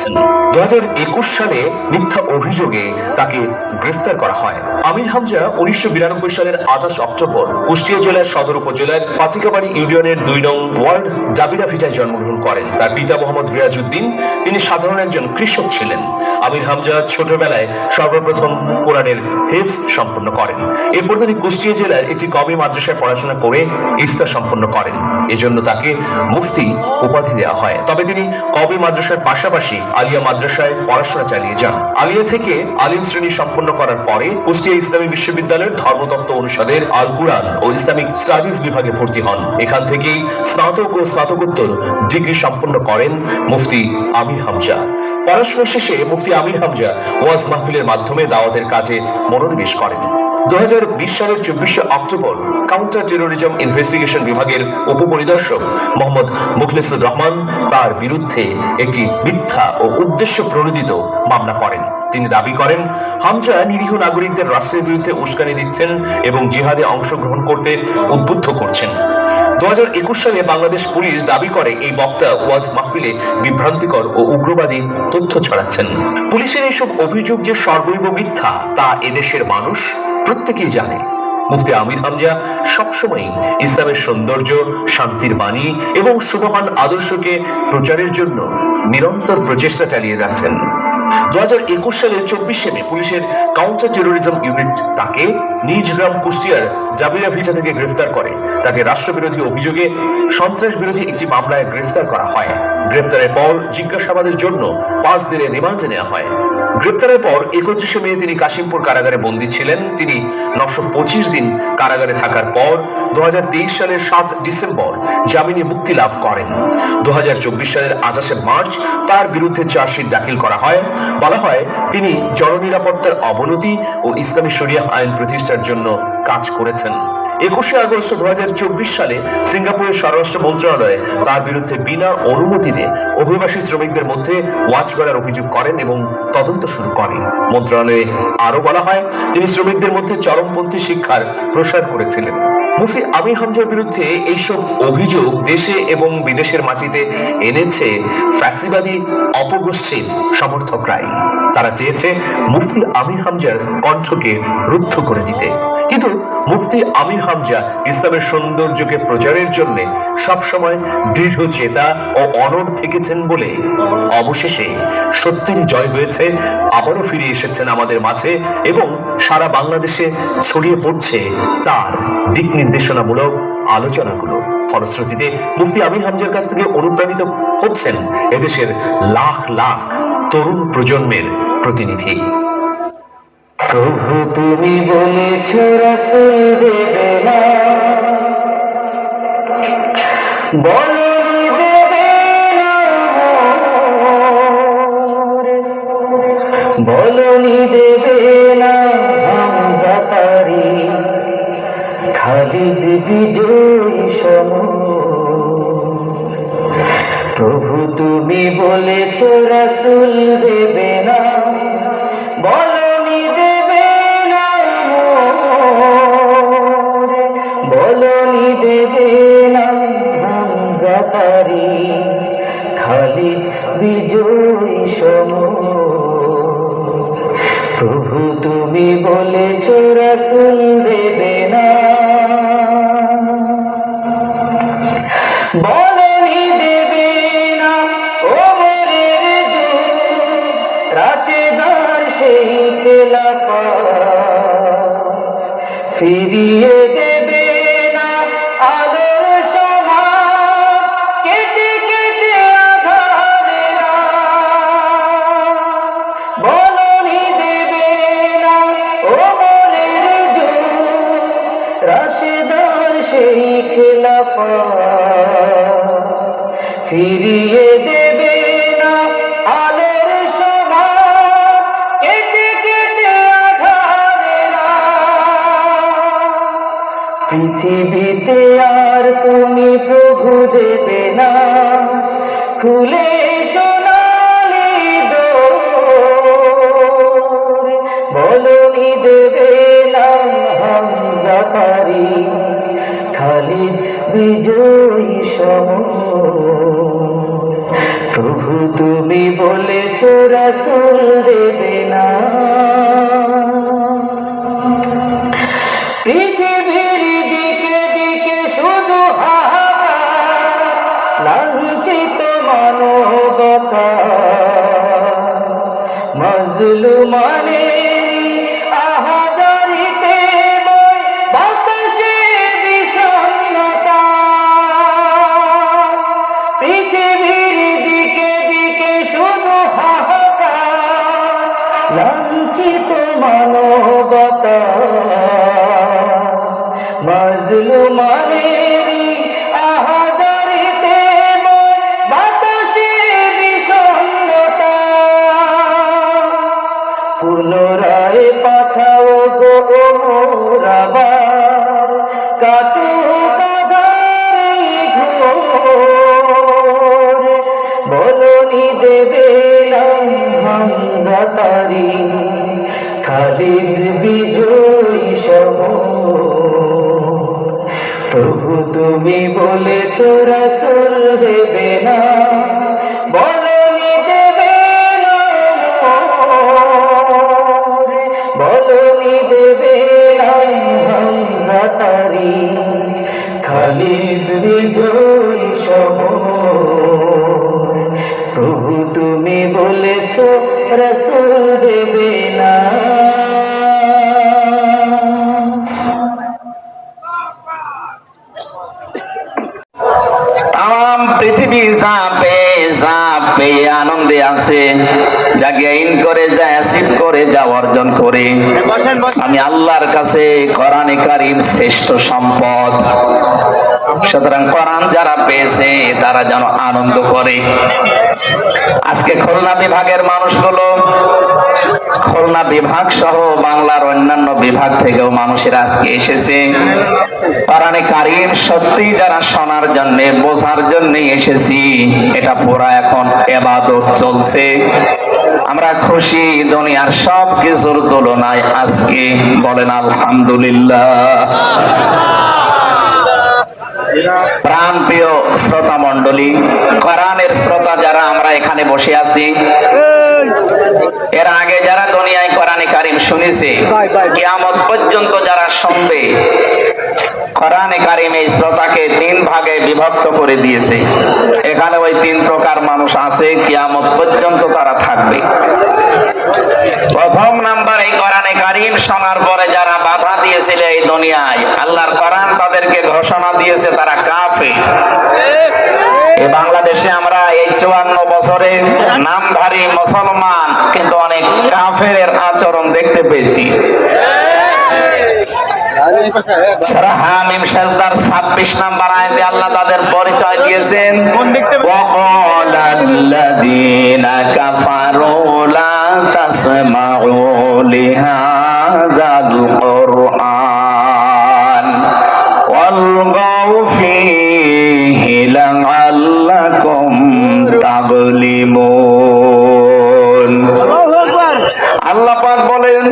করেছেন। 2021 সালে মিথ্যা অভিযোগে তাকে গ্রেফতার করা হয়। আমির হামজা 1992 সালের 28 অক্টোবর কুষ্টিয়া জেলার সদর উপজেলার পাচিকাবাড়ি ইউনিয়নের 2 নং ওয়ার্ড জাবিরা ভিটায় জন্মগ্রহণ করেন। তার পিতা মোহাম্মদ রিয়াজউদ্দিন, তিনি সাধারণ একজন কৃষক ছিলেন। আমির হামজা ছোটবেলায় সর্বপ্রথম কোরআনের হিফজ সম্পন্ন করেন। এরপর তিনি কুষ্টিয়া জেলার একটি কওমি মাদ্রাসায় পড়াশোনা করে ইফতা সম্পন্ন করেন। এজন্য তাকে মুফতি উপাধি দেওয়া হয়। তবে তিনি কওমি মাদ্রাসার পাশাপাশি আলিয়া মাদ্রাসায় পড়াশোনা চালিয়ে যান। আলিয়া থেকে আলিম শ্রেণী সম্পন্ন করার পরে কুষ্টিয়া ইসলামী বিশ্ববিদ্যালয়ের ধর্মতত্ত্ব অনুষদের আল কুরআন ও ইসলামিক স্টাডিজ বিভাগে ভর্তি হন। এখান থেকেই স্নাতক ও স্নাতকোত্তর ডিগ্রি সম্পন্ন করেন মুফতি আমির হামজা। পড়াশোনা শেষে মুফতি আমির হামজা ওয়াজ মাহফিলের মাধ্যমে দাওয়াতের কাজে মনোনিবেশ করেন। 2020 সালের 24 অক্টোবর কাউন্টার টেরোরিজম ইনভেস্টিগেশন বিভাগের উপপরিদর্শক মোহাম্মদ মুখলিসুর রহমান তার বিরুদ্ধে একটি মিথ্যা ও উদ্দেশ্য প্রণোদিত মামলা করেন। তিনি দাবি করেন, হামজা নিরীহ নাগরিকদের রাষ্ট্রের বিরুদ্ধে উস্কানি দিচ্ছেন এবং জিহাদে অংশগ্রহণ করতে উদ্বুদ্ধ করছেন। 2021 সালে বাংলাদেশ পুলিশ দাবি করে এই বক্তা ওয়াজ মাহফিলে বিভ্রান্তিকর ও উগ্রবাদী তথ্য ছড়াচ্ছেন। পুলিশের এইসব অভিযোগ যে সর্বৈব মিথ্যা তা এদেশের মানুষ প্রত্যেকেই জানে। মুফতি আমির হামজা সবসময় ইসলামের সৌন্দর্য, শান্তির বাণী এবং সুমহান আদর্শকে প্রচারের জন্য নিরন্তর প্রচেষ্টা চালিয়ে যাচ্ছেন। 2021 সালের 24 মে পুলিশের কাউন্টার টেরোরিজম ইউনিট তাকে নিজ গ্রাম কুষ্টিয়ার জাবিরা ভিটা থেকে গ্রেফতার করে। তাকে রাষ্ট্রবিরোধী অভিযোগে সন্ত্রাস বিরোধী একটি মামলায় গ্রেফতার করা হয়। গ্রেফতারের পর জিজ্ঞাসাবাদের জন্য 5 দিনের রিমান্ডে নেওয়া হয়। গ্রেপ্তারের পর 31 মে তিনি কাশিমপুর কারাগারে বন্দী ছিলেন। তিনি 925 দিন কারাগারে থাকার পর 2023 সালের 7 ডিসেম্বর জামিনে মুক্তি লাভ করেন। 2024 সালের 28 মার্চ তার বিরুদ্ধে চার্জশিট দাখিল করা হয়। বলা হয় তিনি জননিরাপত্তার অবনতি ও ইসলামী শরিয়া আইন প্রতিষ্ঠার জন্য কাজ করেছেন। 21 আগস্ট 2024 সালে সিঙ্গাপুরের স্বরাষ্ট্র মন্ত্রণালয়ে তার বিরুদ্ধে বিনা অনুমতিতে অভিবাসী শ্রমিকদের মধ্যে ওয়াচ করার অভিযোগ করেন এবং তদন্ত শুরু করে। মন্ত্রণালয়ে আরো বলা হয় তিনি শ্রমিকদের মধ্যে চরমপন্থী শিক্ষার প্রসার করেছিলেন। মুফতি আমির হামজার বিরুদ্ধে এইসব অভিযোগ দেশে এবং বিদেশের মাটিতে এনেছে ফ্যাসিবাদী অপগোষ্ঠীর সমর্থকরাই। তারা চেয়েছে মুফতি আমির হামজার কণ্ঠকে রুদ্ধ করে দিতে। কিন্তু মুফতি আমির হামজা ইসলামের সৌন্দর্যকে প্রচারের জন্য সবসময় দৃঢ় চেতা ও অনড় থেকেছেন বলে অবশেষে সত্যেরই জয় হয়েছে। আবারও ফিরে এসেছেন আমাদের মাঝে এবং সারা বাংলাদেশে ছড়িয়ে পড়ছে তার দিক নির্দেশনামূলক আলোচনাগুলো। ফলশ্রুতিতে মুফতি আমির হামজার কাছ থেকে অনুপ্রাণিত হচ্ছেন এদেশের লাখ লাখ তরুণ প্রজন্মের প্রতিনিধি। প্রভু তুমি বলেছ রাসূল দেবে না, বলনি দেবে না, বলনি দেবে না হামজা তারি, খালিদ বিজয়ী সমর। প্রভু তুমি বলেছ রাসূল দেবে না, বলনি দেবে না, বলনি দেবে না হামজা তারি, খালিদ বিজয়ী সমর। প্রভু তুমি বলেছ রাসূল দেবে না, বলনি দেবে না ওমরের যুগ, রাশেদার সেই খেলাফত, ফিরিয়ে দেবে না আলোর সমাজ, কেটে কেটে আঁধারে রাত। বলনি দেবে না ওমরের যুগ, রাশেদার সেই খেলাফত, ফিরিয়ে দেবে না আলোর সমাজ, কেটে কেটে আঁধারে রাত। পৃথিবীতে আর তুমি প্রভু দেবে না খুলে সোনালি দোর, বলনি দেবে না হামজা তারি, খালিদ বিজয়ী সমর। প্রভু তুমি বলে বলেছো রাসূল দেবে না। পৃথিবীর দিকে দিকে শুধু হাহাকার, লাঞ্ছিত মানবতা, মাজলুমানেরই আহাজারিতে বয় বাতাসে বিষণ্ণতা। পৃথিবীর দিকে দিকে শুধু হাহাকার, লাঞ্ছিত মানবতা, মাজলুমানেরই আহাজারিতে বয় বাতাসে বিষণ্ণতা। পুনরায় পাঠাও গো মোর আবার, কাটুক আঁধার এই ঘোর। বলনি দেবে না হামজা তারিখ, খালিদ বিজয়ী শহর। প্রভু তুমি বলেছো রাসূল দেবে না, বলনি দেবে না মোর। বলনি দেবে না হামজা তারিখ, খালিদ বিজয়ী শহর। প্রভু তুমি বলেছো রাসূল দেবে না। তাম পৃথিবী ঝাঁপে ঝাঁপে আনন্দে আছে, যা গেইন করে, যা অ্যাচিভ করে, যা অর্জন করে। আমি আল্লাহর কাছে কোরআনে কারীম শ্রেষ্ঠ সম্পদ। সুতরাং কোরআন যারা পেয়েছে তারা যেন আনন্দ করে। আজকে খুলনা বিভাগের মানুষগুলো, খুলনা বিভাগ সহ বাংলার অন্যান্য বিভাগ থেকেও মানুষেরা আজকে এসেছে কোরআনে কারীম সত্যি যারা শোনার জন্য, বোঝার জন্য এসেছি। এটা পুরা এখন ইবাদত চলছে। আমরা খুশি দুনিয়ার সব কিছুর তুলনায় আজকে। বলেন আলহামদুলিল্লাহ। প্রাণপ্রিয় শ্রোতা মণ্ডলী, কোরআনের শ্রোতা যারা আমরা এখানে বসে আছি, এর আগে যারা দুনিয়ায় কোরআনে কারীম শুনেছে, কিয়ামত পর্যন্ত যারা শুনবে, কোরআনে কারীম এই শ্রোতাকে 3 ভাগে বিভক্ত করে দিয়েছে। এখানে ওই 3 প্রকার মানুষ আছে, কিয়ামত পর্যন্ত তারা থাকবে। প্রথম নাম্বার, এই কোরআনে কারীম শোনার পরে যারা বাধা দিয়েছিল এই দুনিয়ায়, আল্লাহর কোরআন তাদেরকে ঘোষণা দিয়েছে তারা কাফের। এই বাংলাদেশে আমরা এই 54 বছরে নামধারী মুসলমান, কিন্তু অনেক কাফেরের আচরণ দেখতে পেয়েছি। সূরা হামিম সাজদার 26 নম্বর আয়াতে আল্লাহ তাদের পরিচয় দিয়েছেন, ওয়াকালাল্লাযীনা কাফারু লা তাসমাউ লিহাযাল কুরআন ওয়ালগাউ ফীহি লাআল্লাকুম তাগলিমুন। আল্লাহ পাক বলেন,